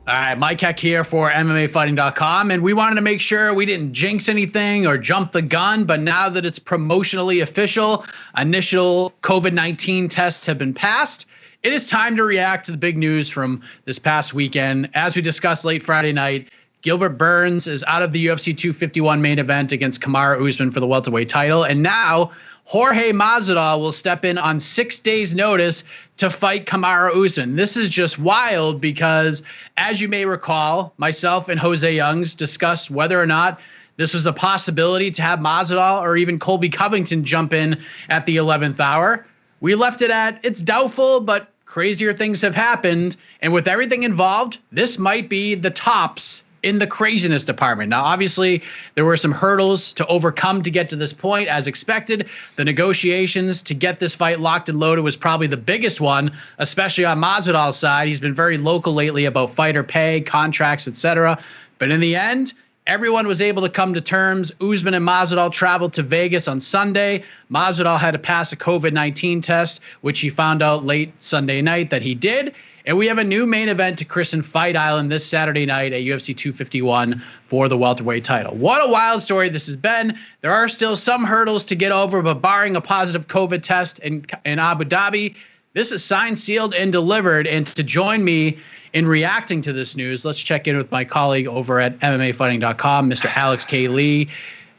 All right, Mike Heck here for MMAfighting.com, and we wanted to make sure we didn't jinx anything or jump the gun, but now that it's promotionally official, initial COVID-19 tests have been passed, it is time to react to the big news from this past weekend. As we discussed late Friday night, Gilbert Burns is out of the UFC 251 main event against Kamaru Usman for the welterweight title, and now Jorge Masvidal will step in on 6 days' notice to fight Kamaru Usman. This is just wild because, as you may recall, myself and Jose Youngs discussed whether or not this was a possibility to have Masvidal or even Colby Covington jump in at the 11th hour. We left it at it's doubtful, but crazier things have happened. And with everything involved, this might be the tops in the craziness department. Now, obviously, there were some hurdles to overcome to get to this point, as expected. The negotiations to get this fight locked and loaded was probably the biggest one, especially on Masvidal's side. He's been very local lately about fighter pay, contracts, etc. But in the end, everyone was able to come to terms. Usman and Masvidal traveled to Vegas on Sunday. Masvidal had to pass a COVID-19 test, which he found out late Sunday night that he did. And we have a new main event to christen Fight Island this Saturday night at UFC 251 for the welterweight title. What a wild story this has been. There are still some hurdles to get over, but barring a positive COVID test in Abu Dhabi, this is signed, sealed, and delivered. And to join me in reacting to this news, let's check in with my colleague over at MMAfighting.com, Mr. Alex K. Lee,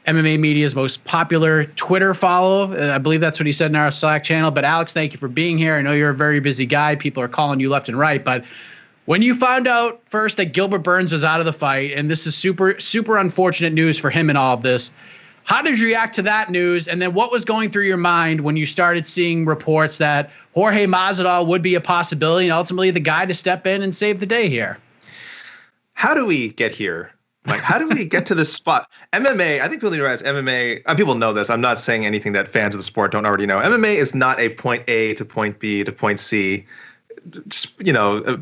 MMA Media's most popular Twitter follow. I believe that's what he said in our Slack channel. But Alex, thank you for being here. I know you're a very busy guy. People are calling you left and right. But when you found out first that Gilbert Burns was out of the fight, and this is super, super unfortunate news for him in all of this, how did you react to that news? And then what was going through your mind when you started seeing reports that Jorge Masvidal would be a possibility and ultimately the guy to step in and save the day here? How do we get here? Like, how do we get to this spot? MMA, I think people need to realize MMA, people know this. I'm not saying anything that fans of the sport don't already know. MMA is not a point A to point B to point C,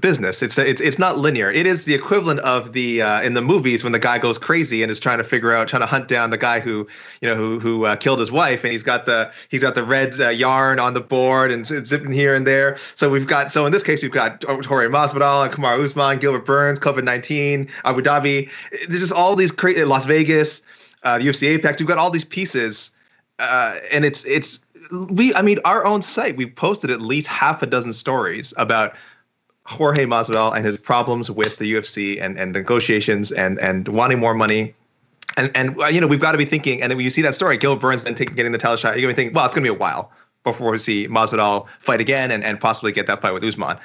business. It's not linear. It is the equivalent of the in the movies when the guy goes crazy and is trying to hunt down the guy who killed his wife, and he's got the red yarn on the board and zipping here and there. So in this case we've got Jorge Masvidal and Kamaru Usman, Gilbert Burns, COVID-19, Abu Dhabi. There's just all these crazy Las Vegas, the UFC Apex. We've got all these pieces, and it's. Our own site, we posted at least half a dozen stories about Jorge Masvidal and his problems with the UFC and negotiations and wanting more money. And we've got to be thinking, and then when you see that story, Gilbert Burns then getting the title shot, you're going to think, well, it's going to be a while before we see Masvidal fight again and possibly get that fight with Usman.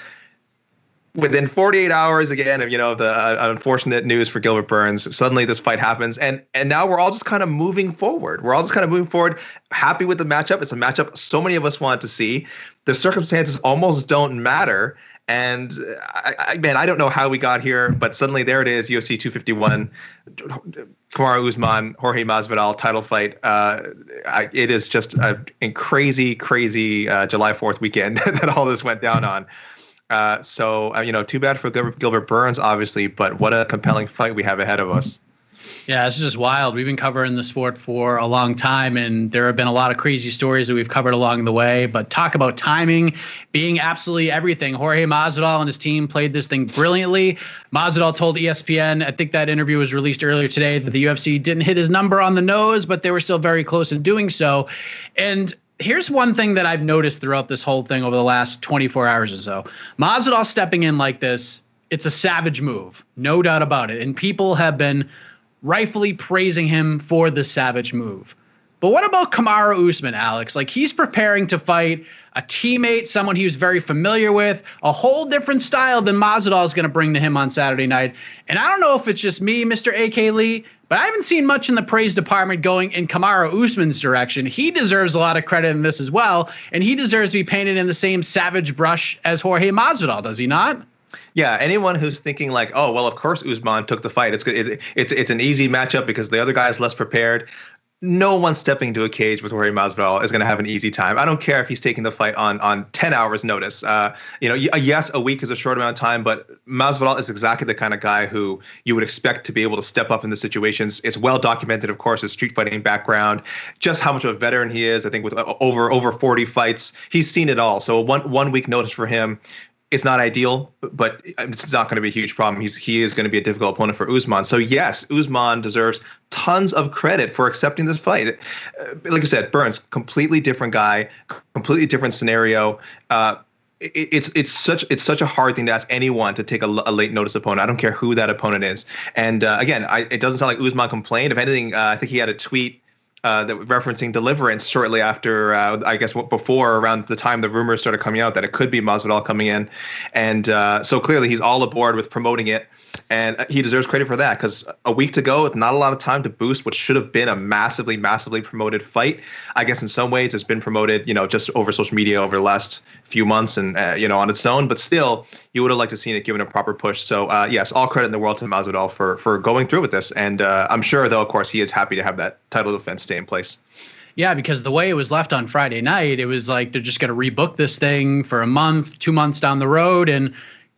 Within 48 hours, again, of the unfortunate news for Gilbert Burns, suddenly this fight happens, and now we're all just kind of moving forward. Happy with the matchup. It's a matchup so many of us want to see. The circumstances almost don't matter, and I don't know how we got here, but suddenly there it is, UFC 251, Kamaru Usman, Jorge Masvidal title fight. It is just a crazy July 4th weekend that all this went down on. Too bad for Gilbert Burns, obviously, but what a compelling fight we have ahead of us. Yeah, this is just wild. We've been covering the sport for a long time, and there have been a lot of crazy stories that we've covered along the way. But talk about timing being absolutely everything. Jorge Masvidal and his team played this thing brilliantly. Masvidal told ESPN, I think that interview was released earlier today, that the UFC didn't hit his number on the nose, but they were still very close in doing so. And here's one thing that I've noticed throughout this whole thing over the last 24 hours or so. Masvidal stepping in like this, it's a savage move, no doubt about it. And people have been rightfully praising him for the savage move. But what about Kamaru Usman, Alex? Like, he's preparing to fight a teammate, someone he was very familiar with, a whole different style than Masvidal is going to bring to him on Saturday night. And I don't know if it's just me, Mr. A.K. Lee, but I haven't seen much in the praise department going in Kamaru Usman's direction. He deserves a lot of credit in this as well, and he deserves to be painted in the same savage brush as Jorge Masvidal, does he not? Yeah, anyone who's thinking like, oh, well, of course Usman took the fight. It's an easy matchup because the other guy is less prepared. No one stepping into a cage with Jorge Masvidal is going to have an easy time. I don't care if he's taking the fight on 10 hours notice. Yes, a week is a short amount of time, but Masvidal is exactly the kind of guy who you would expect to be able to step up in the situations. It's well documented, of course, his street fighting background, just how much of a veteran he is. I think with over 40 fights, he's seen it all. So one week notice for him It's not ideal, but it's not going to be a huge problem. He is going to be a difficult opponent for Usman. So yes, Usman deserves tons of credit for accepting this fight. Like I said, Burns, completely different guy, completely different scenario. It's such a hard thing to ask anyone to take a late notice opponent. I don't care who that opponent is. And again, it doesn't sound like Usman complained. If anything, I think he had a tweet that referencing Deliverance shortly after, I guess before, around the time the rumors started coming out that it could be Masvidal coming in. And so clearly he's all aboard with promoting it. And he deserves credit for that, because a week to go, with not a lot of time to boost what should have been a massively, massively promoted fight. I guess in some ways it's been promoted, just over social media over the last few months and, on its own. But still, you would have liked to see it given a proper push. So, yes, all credit in the world to Masvidal for going through with this. And I'm sure, though, of course, he is happy to have that title defense stay in place. Yeah, because the way it was left on Friday night, it was like they're just going to rebook this thing for a month, 2 months down the road. And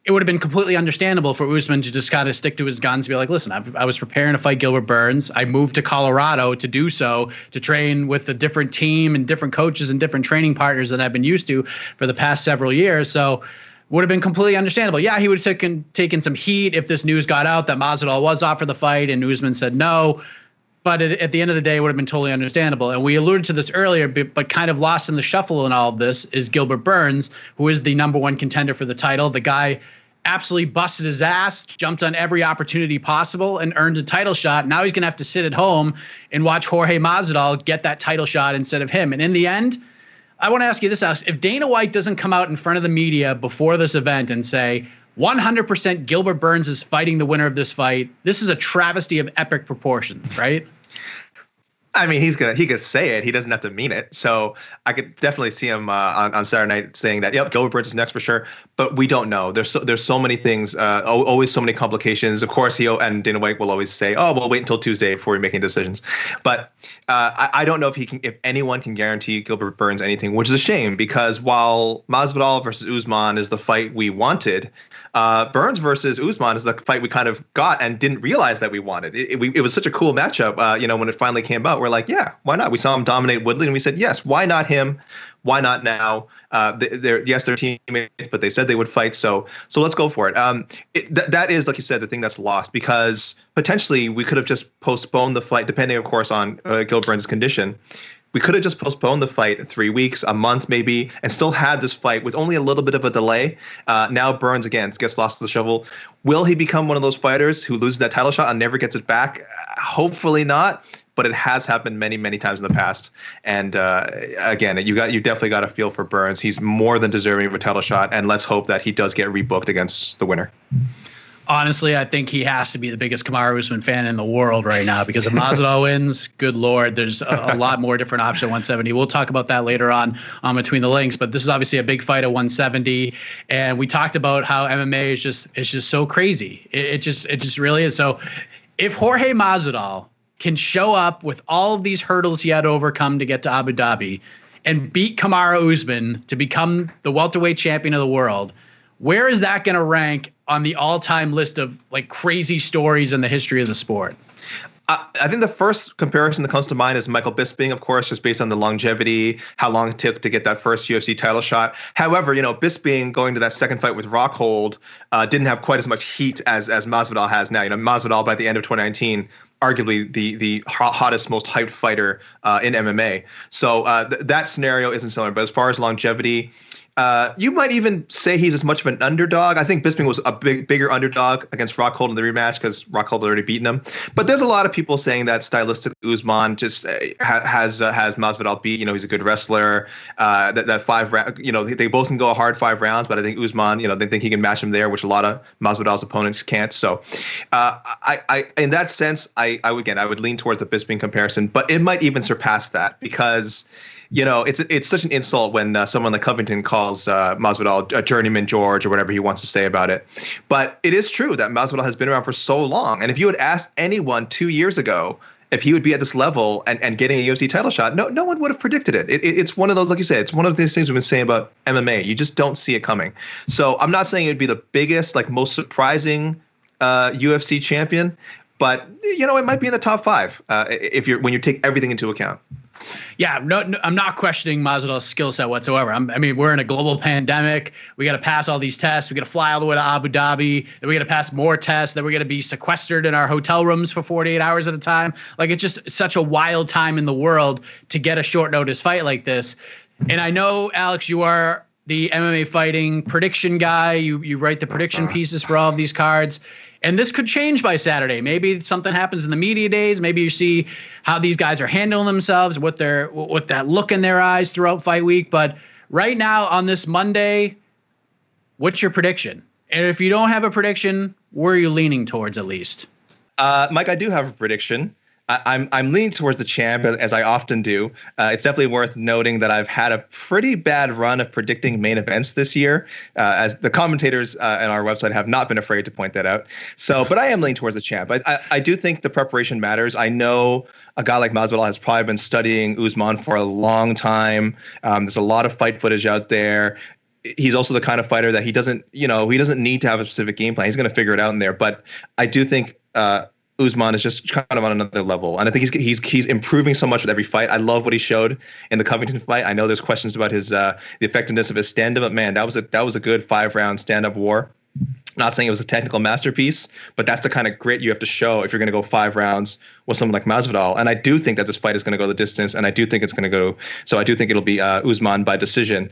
it would have been completely understandable for Usman to just kind of stick to his guns and be like, listen, I was preparing to fight Gilbert Burns. I moved to Colorado to do so, to train with a different team and different coaches and different training partners that I've been used to for the past several years. So would have been completely understandable. Yeah, he would have taken some heat if this news got out that Masvidal was offered the fight and Usman said no. But at the end of the day, it would have been totally understandable. And we alluded to this earlier, but kind of lost in the shuffle in all of this is Gilbert Burns, who is the #1 contender for the title. The guy absolutely busted his ass, jumped on every opportunity possible, and earned a title shot. Now he's going to have to sit at home and watch Jorge Masvidal get that title shot instead of him. And in the end, I want to ask you this, Alex. If Dana White doesn't come out in front of the media before this event and say 100% Gilbert Burns is fighting the winner of this fight, this is a travesty of epic proportions, right? I mean, he could say it. He doesn't have to mean it. So I could definitely see him on Saturday night saying that, yep, Gilbert Burns is next for sure. But we don't know. There's so many things, always so many complications. Of course, and Dana White will always say, oh, well, wait until Tuesday before we're making decisions. But I don't know if anyone can guarantee Gilbert Burns anything, which is a shame, because while Masvidal versus Usman is the fight we wanted, Burns versus Usman is the fight we kind of got and didn't realize that we wanted. It was such a cool matchup, when it finally came out. We're like, yeah, why not? We saw him dominate Woodley, and we said, yes, why not him? Why not now? They're teammates, but they said they would fight. So let's go for it. That is, like you said, the thing that's lost, because potentially we could have just postponed the fight, depending, of course, on Gilbert Burns' condition. We could have just postponed the fight 3 weeks, a month maybe, and still had this fight with only a little bit of a delay. Now Burns, again, gets lost to the shovel. Will he become one of those fighters who loses that title shot and never gets it back? Hopefully not. But it has happened many, many times in the past. And again, you definitely got a feel for Burns. He's more than deserving of a title shot. And let's hope that he does get rebooked against the winner. Honestly, I think he has to be the biggest Kamaru Usman fan in the world right now, because if Masvidal wins, good Lord, there's a lot more different options at 170. We'll talk about that later on Between the Links, but this is obviously a big fight at 170. And we talked about how MMA is just so crazy. It just really is. So if Jorge Masvidal can show up with all of these hurdles he had to overcome to get to Abu Dhabi and beat Kamaru Usman to become the welterweight champion of the world, where is that going to rank on the all-time list of like crazy stories in the history of the sport? I think the first comparison that comes to mind is Michael Bisping, of course, just based on the longevity, how long it took to get that first UFC title shot. However, Bisping going to that second fight with Rockhold didn't have quite as much heat as Masvidal has now. Masvidal by the end of 2019, arguably the hottest, most hyped fighter in MMA. So that scenario isn't similar. But as far as longevity, you might even say he's as much of an underdog. I think Bisping was a bigger underdog against Rockhold in the rematch because Rockhold had already beaten him. But there's a lot of people saying that stylistic Usman just has Masvidal beat. He's a good wrestler. That 5 round, they both can go a hard 5 rounds, but I think Usman, they think he can match him there, which a lot of Masvidal's opponents can't. So, I in that sense, I would lean towards the Bisping comparison, but it might even surpass that because it's such an insult when someone like Covington calls Masvidal a journeyman George or whatever he wants to say about it. But it is true that Masvidal has been around for so long. And if you had asked anyone 2 years ago if he would be at this level and getting a UFC title shot, no one would have predicted it. It's one of those, like you said, it's one of these things we've been saying about MMA. You just don't see it coming. So I'm not saying it would be the biggest, like most surprising UFC champion, but it might be in the top 5 when you take everything into account. Yeah, no, I'm not questioning Masvidal's skill set whatsoever. I mean, we're in a global pandemic. We got to pass all these tests. We got to fly all the way to Abu Dhabi. Then we got to pass more tests. Then we're going to be sequestered in our hotel rooms for 48 hours at a time. Like, it's just such a wild time in the world to get a short notice fight like this. And I know, Alex, you are the MMA fighting prediction guy. You write the prediction pieces for all of these cards. And this could change by Saturday. Maybe something happens in the media days. Maybe you see how these guys are handling themselves, what that look in their eyes throughout fight week. But right now on this Monday, what's your prediction? And if you don't have a prediction, where are you leaning towards at least? Mike, I do have a prediction. I'm leaning towards the champ, as I often do. It's definitely worth noting that I've had a pretty bad run of predicting main events this year, as the commentators on our website have not been afraid to point that out. But I am leaning towards the champ. I do think the preparation matters. I know a guy like Masvidal has probably been studying Usman for a long time. There's a lot of fight footage out there. He's also the kind of fighter that he doesn't need to have a specific game plan. He's going to figure it out in there. But I do think Usman is just kind of on another level, and I think he's improving so much with every fight. I love what he showed in the Covington fight. I know there's questions about his the effectiveness of his stand-up, but man, that was a good 5-round stand-up war. Not saying it was a technical masterpiece, but that's the kind of grit you have to show if you're going to go 5 rounds with someone like Masvidal. And I do think that this fight is going to go the distance, and I do think it's going to go. So I do think it'll be Usman by decision.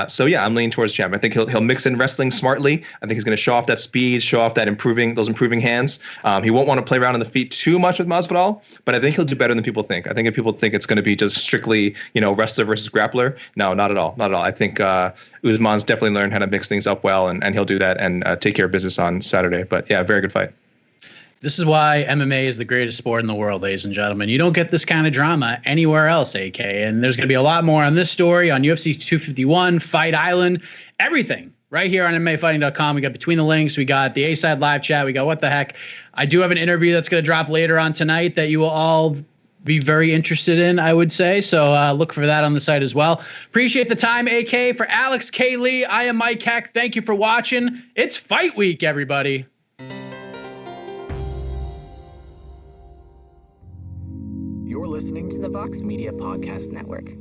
So yeah, I'm leaning towards champ. I think he'll mix in wrestling smartly. I think he's going to show off that speed, show off that those improving hands. He won't want to play around on the feet too much with Masvidal, but I think he'll do better than people think. I think if people think it's going to be just strictly wrestler versus grappler, no, not at all, not at all. I think Usman's definitely learned how to mix things up well, and he'll do that and take care of business on Saturday. But yeah, very good fight. This is why MMA is the greatest sport in the world, ladies and gentlemen. You don't get this kind of drama anywhere else, AK. And there's going to be a lot more on this story on UFC 251, Fight Island, everything right here on MMAfighting.com. We got Between the Links. We got the A-Side live chat. We got What the Heck. I do have an interview that's going to drop later on tonight that you will all be very interested in, I would say. So look for that on the site as well. Appreciate the time, AK. For Alex K. Lee, I am Mike Heck. Thank you for watching. It's Fight Week, everybody. You're listening to the Vox Media Podcast Network.